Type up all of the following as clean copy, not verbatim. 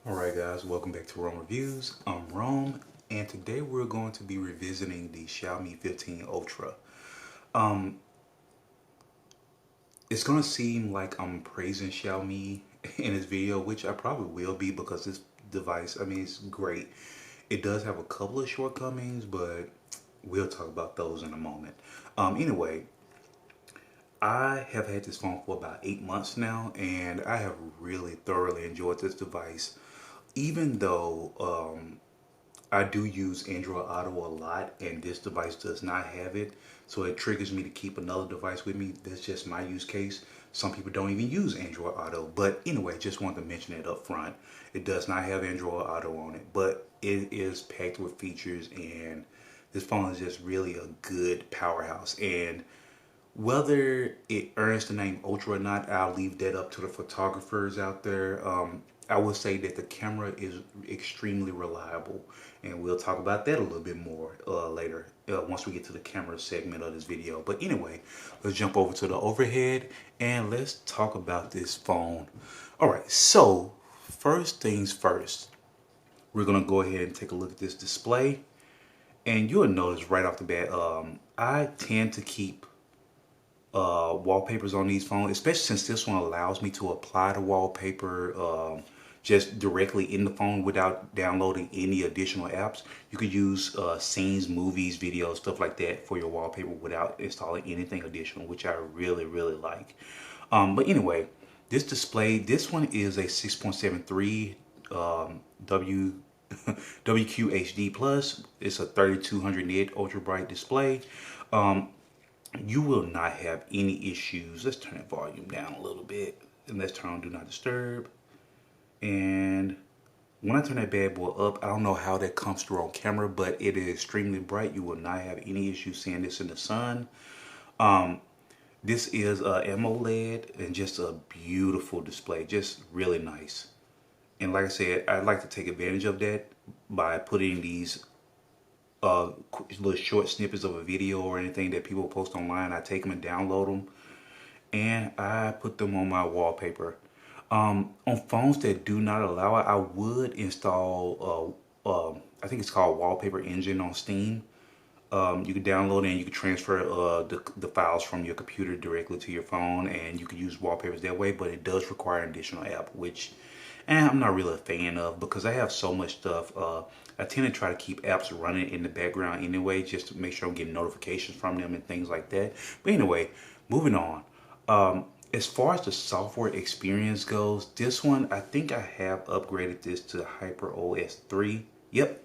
Alright guys, welcome back to Rome Reviews. I'm Rome, and today we're going to be revisiting the Xiaomi 15 Ultra. Um, it's going to seem like I'm praising Xiaomi in this video, which I probably will be because this device, it's great. It does have a couple of shortcomings, but we'll talk about those in a moment. Anyway, I have had this phone for about 8 months now, and I have really thoroughly enjoyed this device. Even though I do use Android Auto a lot, and this device does not have it, so it triggers me to keep another device with me. That's just my use case. Some people don't even use Android Auto, but anyway, just wanted to mention it up front. It does not have Android Auto on it, but it is packed with features, and this phone is just really a good powerhouse. And whether it earns the name Ultra or not, I'll leave that up to the photographers out there. I will say that the camera is extremely reliable, and we'll talk about that a little bit more later once we get to the camera segment of this video. But anyway, let's jump over to the overhead and let's talk about this phone. All right, so first things first, we're gonna go ahead and take a look at this display, and you'll notice right off the bat, I tend to keep wallpapers on these phones, especially since this one allows me to apply the wallpaper just directly in the phone without downloading any additional apps. You could use scenes, movies, videos, stuff like that for your wallpaper without installing anything additional, which I really like. But anyway, this display, this one is a 6.73 W WQHD plus. It's a 3200 nit ultra bright display. You will not have any issues. Let's turn the volume down a little bit, and let's turn on do not disturb. And when I turn that bad boy up, I don't know how that comes through on camera, but it is extremely bright. You will not have any issues seeing this in the sun. This is AMOLED and just a beautiful display, just really nice. And like I said, I'd like to take advantage of that by putting these little short snippets of a video or anything that people post online. I take them and download them, and I put them on my wallpaper. On phones that do not allow it, I would install I think it's called Wallpaper Engine on Steam. You can download it and you can transfer the files from your computer directly to your phone, and you can use wallpapers that way, but it does require an additional app, which I'm not really a fan of because I have so much stuff. I tend to try to keep apps running in the background anyway, just to make sure I'm getting notifications from them and things like that. But anyway, moving on. As far as the software experience goes, this one, I think I have upgraded this to HyperOS 3. Yep.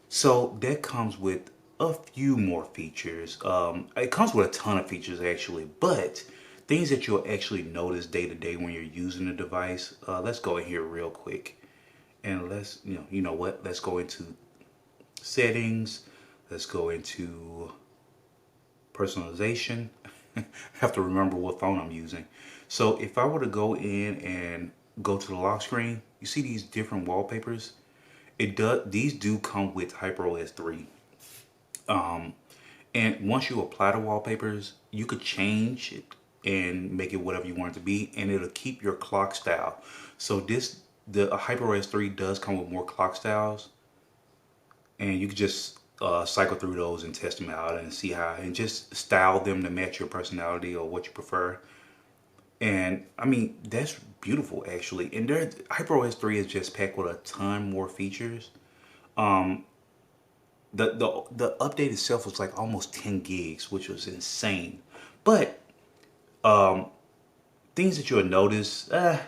So that comes with a few more features. It comes with a ton of features actually, but things that you'll actually notice day to day when you're using the device. Let's go in here real quick, and let's you know what? Let's go into settings. Let's go into personalization. I have to remember what phone I'm using. So if I were to go in and go to the lock screen, you see these different wallpapers. These do come with HyperOS 3. And once you apply the wallpapers, you could change it and make it whatever you want it to be, and it'll keep your clock style. So the HyperOS 3 does come with more clock styles, and you can just cycle through those and test them out and see how, and just style them to match your personality or what you prefer. And that's beautiful actually. And HyperOS 3 is just packed with a ton more features. The update itself was like almost 10 gigs, which was insane. But things that you'll notice, I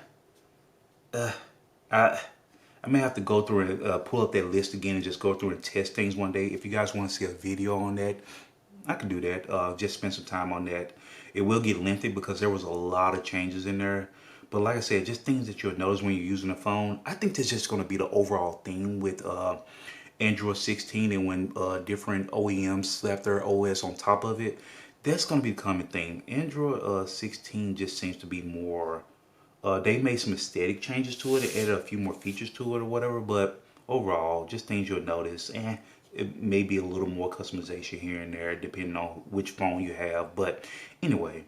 may have to go through and pull up that list again and just go through and test things one day. If you guys want to see a video on that, I can do that. Just spend some time on that. It will get lengthy because there was a lot of changes in there. But like I said, just things that you'll notice when you're using a phone. I think that's just going to be the overall theme with Android 16, and when different OEMs slap their OS on top of it, that's going to be the common theme. Android 16 just seems to be more, they made some aesthetic changes to it, added a few more features to it or whatever, but overall, just things you'll notice. It may be a little more customization here and there depending on which phone you have. But anyway,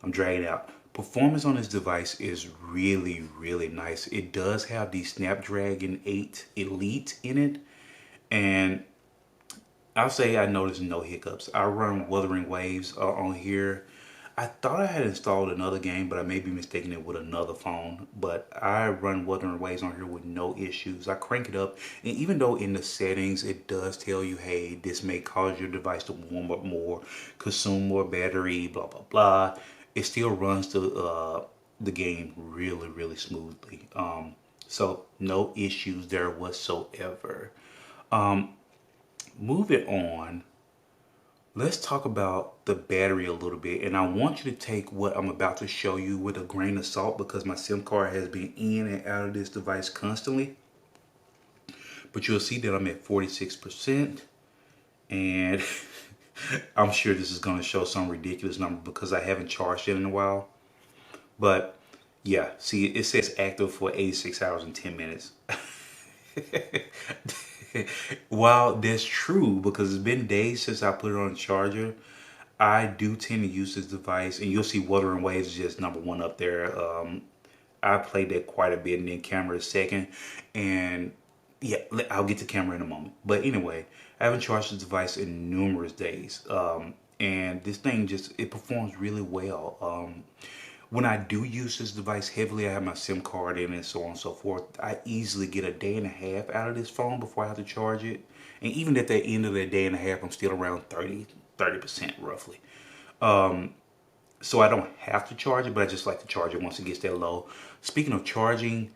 I'm dragging out. Performance on this device is really, really nice. It does have the Snapdragon 8 Elite in it, and I'll say I noticed no hiccups. I run Wuthering Waves on here. I thought I had installed another game, but I may be mistaking it with another phone. But I run Wuthering Waves on here with no issues. I crank it up, and even though in the settings it does tell you, hey, this may cause your device to warm up more, consume more battery, blah blah blah, it still runs the game really, really smoothly. So no issues there whatsoever. Moving on, let's talk about the battery a little bit. And I want you to take what I'm about to show you with a grain of salt because my SIM card has been in and out of this device constantly. But you'll see that I'm at 46%. And I'm sure this is going to show some ridiculous number because I haven't charged it in a while. But yeah, see, it says active for 86 hours and 10 minutes. While that's true, because it's been days since I put it on the charger, I do tend to use this device, and you'll see Wuthering Waves is just number one up there. I played that quite a bit, and then camera is second. And yeah, I'll get to camera in a moment. But anyway, I haven't charged this device in numerous days. And this thing just, it performs really well. When I do use this device heavily, I have my SIM card in and so on and so forth. I easily get a day and a half out of this phone before I have to charge it. And even at the end of that day and a half, I'm still around 30% roughly. So I don't have to charge it, but I just like to charge it once it gets that low. Speaking of charging,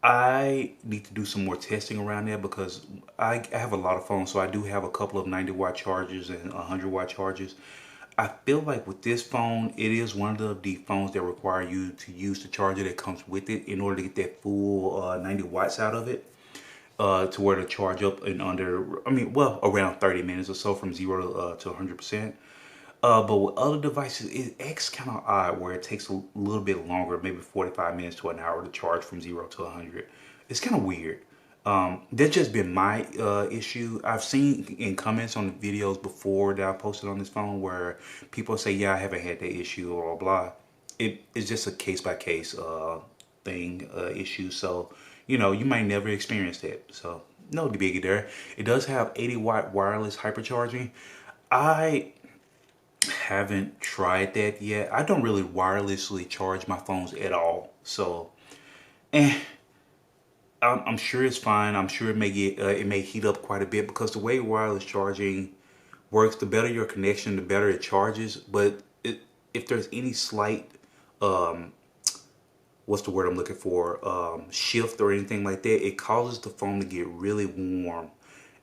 I need to do some more testing around there because I have a lot of phones. So I do have a couple of 90-watt chargers and 100-watt chargers. I feel like with this phone, it is one of the phones that require you to use the charger that comes with it in order to get that full 90 watts out of it. To where to charge up in under, I mean, well, around 30 minutes or so from 0 to 100%. But with other devices, it acts kind of odd where it takes a little bit longer, maybe 45 minutes to an hour to charge from 0 to 100. It's kind of weird. That's just been my issue. I've seen in comments on the videos before that I posted on this phone where people say, yeah, I haven't had that issue or blah. It's just a case by case thing, issue. So, you know, you might never experience that. So, no biggie there. It does have 80-watt wireless hypercharging. I haven't tried that yet. I don't really wirelessly charge my phones at all. So, I'm sure it's fine. I'm sure it may heat up quite a bit because the way wireless charging works, the better your connection, the better it charges. But if there's any slight, what's the word I'm looking for, shift or anything like that, it causes the phone to get really warm.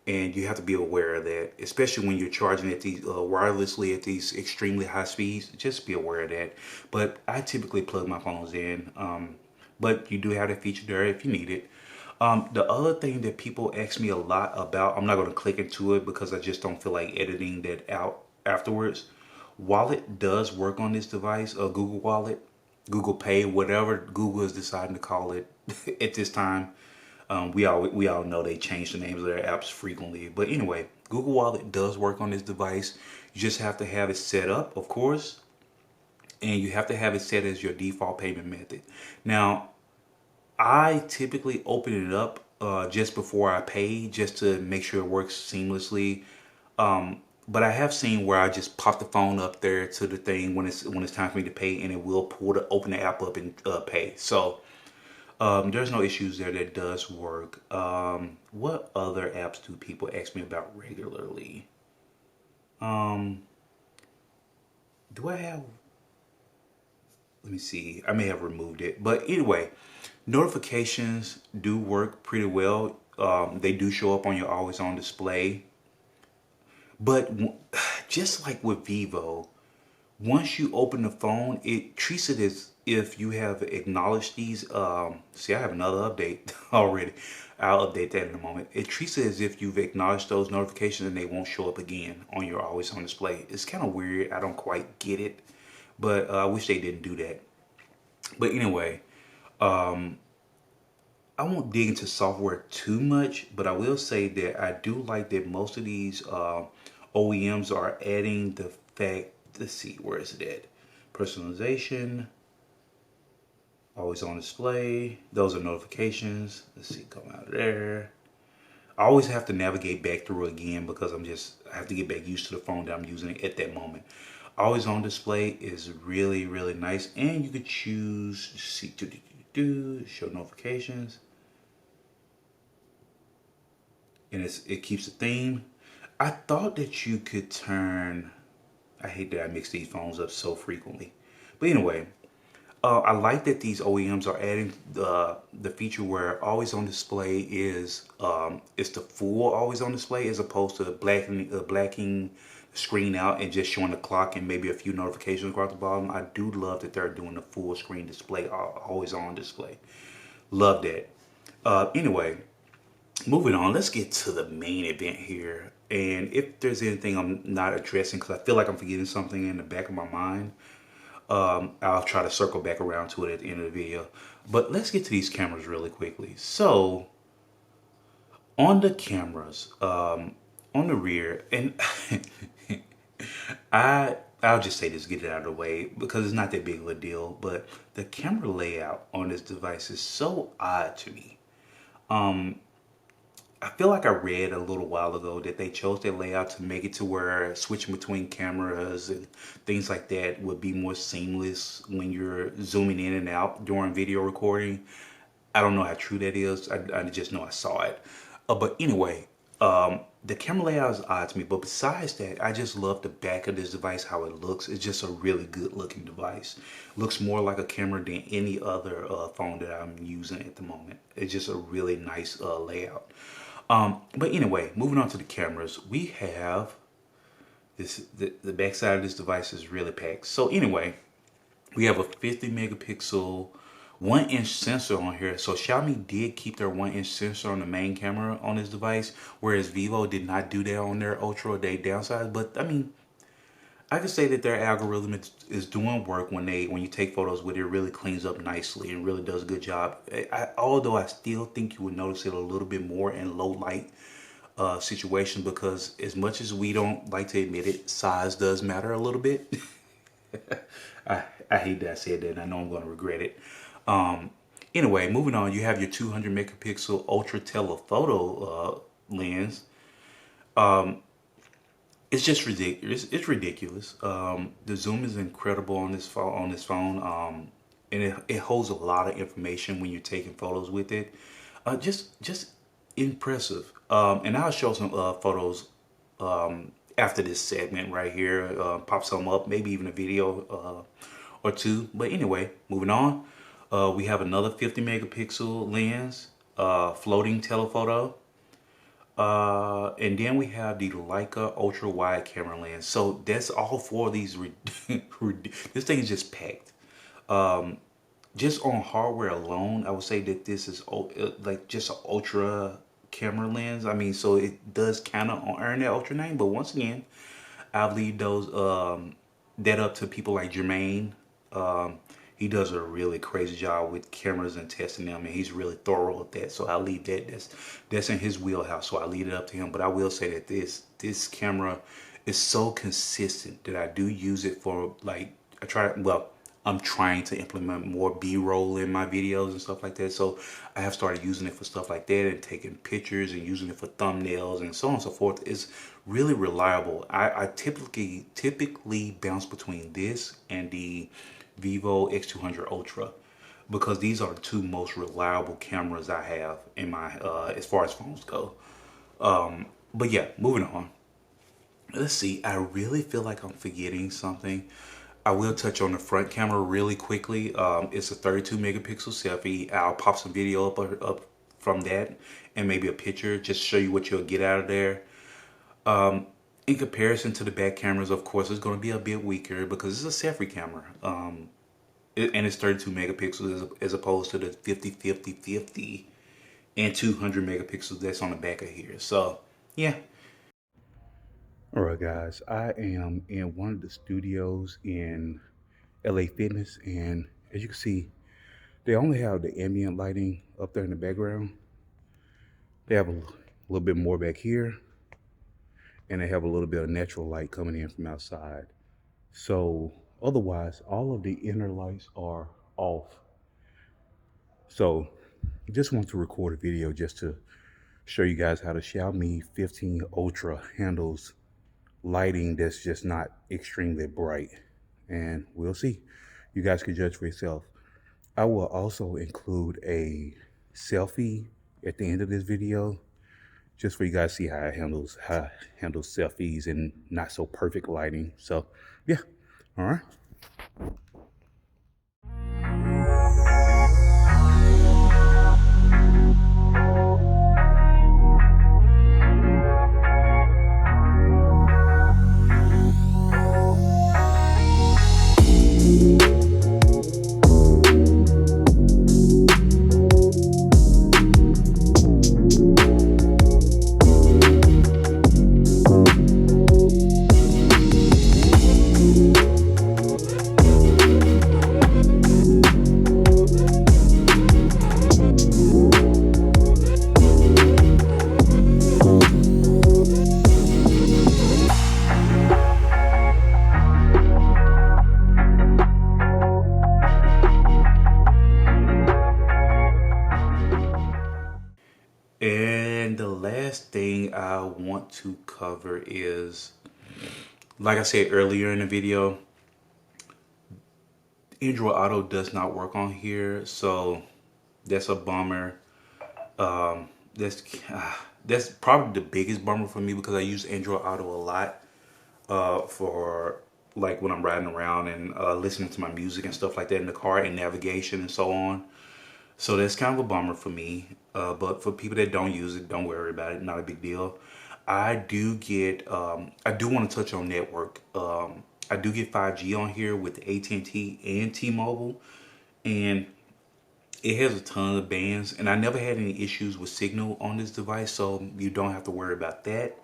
And you have to be aware of that, especially when you're charging at these wirelessly at these extremely high speeds. Just be aware of that. But I typically plug my phones in. But you do have that feature there if you need it. The other thing that people ask me a lot about, I'm not going to click into it because I just don't feel like editing that out afterwards. Wallet does work on this device, Google Wallet, Google Pay, whatever Google is deciding to call it at this time. We all know they change the names of their apps frequently. But anyway, Google Wallet does work on this device. You just have to have it set up, of course. And you have to have it set as your default payment method. Now, I typically open it up just before I pay, just to make sure it works seamlessly. But I have seen where I just pop the phone up there to the thing when it's time for me to pay, and it will open the app up and pay. So there's no issues there. That does work. What other apps do people ask me about regularly? Do I have? Let me see. I may have removed it, but anyway, notifications do work pretty well. They do show up on your always on display. But just like with Vivo, once you open the phone, it treats it as if you have acknowledged these. See, I have another update already. I'll update that in a moment. It treats it as if you've acknowledged those notifications and they won't show up again on your always on display. It's kind of weird. I don't quite get it, but I wish they didn't do that. But anyway, I won't dig into software too much, but I will say that I do like that most of these OEMs are adding the fact, let's see, where is it at? Personalization. Always on display. Those are notifications. Let's see, come out of there. I always have to navigate back through again because I have to get back used to the phone that I'm using at that moment. Always on display is really, really nice. And you could choose, see, show notifications. And it keeps the theme. I thought that you could turn, I hate that I mix these phones up so frequently. But anyway, I like that these OEMs are adding the feature where always on display is the full always on display as opposed to blacking the screen out and just showing the clock and maybe a few notifications across the bottom. I do love that they're doing the full screen display, always on display. Love that. Anyway, moving on, let's get to the main event here. And if there's anything I'm not addressing, because I feel like I'm forgetting something in the back of my mind, I'll try to circle back around to it at the end of the video. But let's get to these cameras really quickly. So, on the cameras, on the rear, and I'll just say this, get it out of the way, because it's not that big of a deal, but the camera layout on this device is so odd to me. I feel like I read a little while ago that they chose their layout to make it to where switching between cameras and things like that would be more seamless when you're zooming in and out during video recording. I don't know how true that is. I just know I saw it. But anyway, the camera layout is odd to me. But besides that, I just love the back of this device, how it looks. It's just a really good looking device. Looks more like a camera than any other phone that I'm using at the moment. It's just a really nice layout. But anyway, moving on to the cameras, we have the back side of this device is really packed. So anyway, we have a 50 megapixel 1 inch sensor on here. So Xiaomi did keep their 1 inch sensor on the main camera on this device, whereas Vivo did not do that on their Ultra. They downsized, but I mean, I could say that their algorithm is doing work when you take photos with it. It really cleans up nicely and really does a good job. Although I still think you would notice it a little bit more in low light situation, because as much as we don't like to admit it, size does matter a little bit. I hate that I said that, and I know I'm going to regret it. Anyway, moving on, you have your 200 megapixel ultra telephoto lens. It's just ridiculous. It's ridiculous. The zoom is incredible on this phone. And it holds a lot of information when you're taking photos with it. Just impressive. And I'll show some photos after this segment right here. Pop some up, maybe even a video or two. But anyway, moving on. We have another 50 megapixel lens, floating telephoto. And then we have the Leica ultra wide camera lens. So that's all four of these. This thing is just packed. Just on hardware alone, I would say that this is like just an ultra camera lens. I mean, so it does kind of earn that ultra name. But once again, I'll leave those that up to people like Jermaine. He does a really crazy job with cameras and testing them, and he's really thorough at that. So I'll leave that. That's in his wheelhouse. So I leave it up to him. But I will say that this camera is so consistent that I do use it for, like, I'm trying to implement more B-roll in my videos and stuff like that. So I have started using it for stuff like that and taking pictures and using it for thumbnails and so on and so forth. It's really reliable. I typically bounce between this and the Vivo X200 Ultra, because these are the two most reliable cameras I have in my as far as phones go. But yeah, moving on. Let's see. I really feel like I'm forgetting something. I will touch on the front camera really quickly. It's a 32 megapixel selfie. I'll pop some video up from that and maybe a picture, just show you what you'll get out of there. In comparison to the back cameras, of course, it's going to be a bit weaker because it's a selfie camera. And it's 32 megapixels as opposed to the 50, 50, 50 and 200 megapixels that's on the back of here. So, yeah. All right, guys, I am in one of the studios in LA Fitness, and as you can see, they only have the ambient lighting up there in the background. They have a little bit more back here, and they have a little bit of natural light coming in from outside. So otherwise, all of the inner lights are off. So just want to record a video just to show you guys how the Xiaomi 15 Ultra handles lighting that's just not extremely bright. And we'll see. You guys can judge for yourself. I will also include a selfie at the end of this video just for you guys to see how it handles selfies and not so perfect lighting. So yeah. All right. And the last thing I want to cover is, like I said earlier in the video, Android Auto does not work on here, so that's a bummer. Um, that's that's probably the biggest bummer for me because I use Android Auto a lot for like when I'm riding around and listening to my music and stuff like that in the car and navigation and so on. So that's kind of a bummer for me. But for people that don't use it, don't worry about it. Not a big deal. I do want to touch on network. I do get 5G on here with AT&T and T-Mobile, and it has a ton of bands. And I never had any issues with signal on this device, so you don't have to worry about that.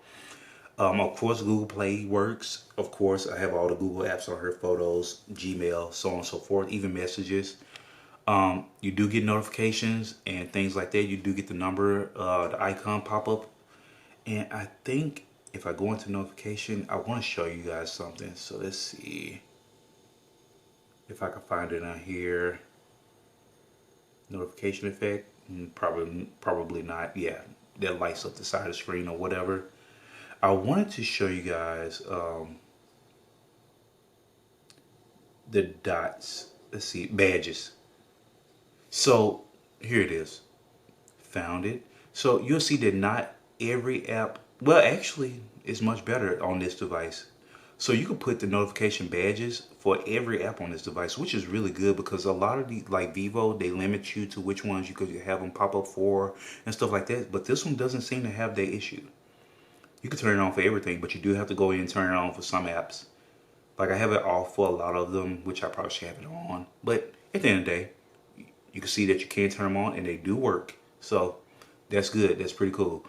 Of course, Google Play works. Of course, I have all the Google apps on here, photos, Gmail, so on and so forth, even messages. You do get notifications and things like that. You do get the number, the icon pop up. And I think if I go into notification, I want to show you guys something. So let's see if I can find it on here. Notification effect. Probably not. Yeah, that lights up the side of the screen or whatever. I wanted to show you guys the dots. Let's see, badges. So here it is. Found it. So you'll see that not every app, well, actually, it's much better on this device. So you can put the notification badges for every app on this device, which is really good because a lot of the, like Vivo, they limit you to which ones you could have them pop up for and stuff like that. But this one doesn't seem to have that issue. You can turn it on for everything, but you do have to go in and turn it on for some apps. Like I have it off for a lot of them, which I probably should have it on. But at the end of the day, you can see that you can turn them on and they do work. So that's good. That's pretty cool.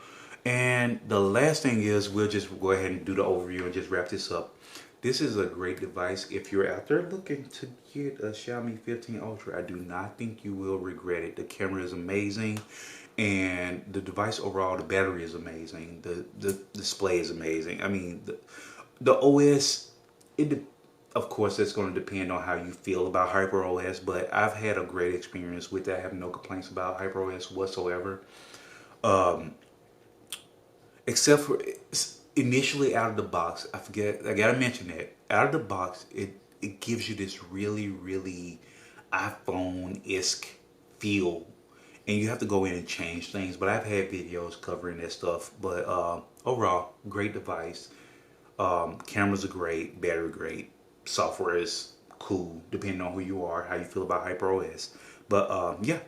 And the last thing is we'll just go ahead and do the overview and just wrap this up. This is a great device. If you're out there looking to get a Xiaomi 15 Ultra, I do not think you will regret it. The camera is amazing and the device overall, the battery is amazing. The display is amazing. I mean, the OS, of course, that's going to depend on how you feel about HyperOS, but I've had a great experience with that. I have no complaints about HyperOS whatsoever. Um, Except for initially out of the box, I forget, I gotta mention that. Out of the box, it gives you this really iPhone-esque feel. And you have to go in and change things, but I've had videos covering that stuff. But overall, great device. Cameras are great, battery great, software is cool, depending on who you are, how you feel about HyperOS. But yeah,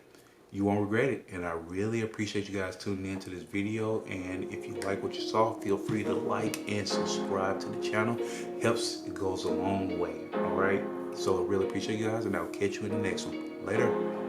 you won't regret it. And I really appreciate you guys tuning in to this video. And if you like what you saw, feel free to like and subscribe to the channel. Helps, it goes a long way. All right. So I really appreciate you guys, and I'll catch you in the next one. Later.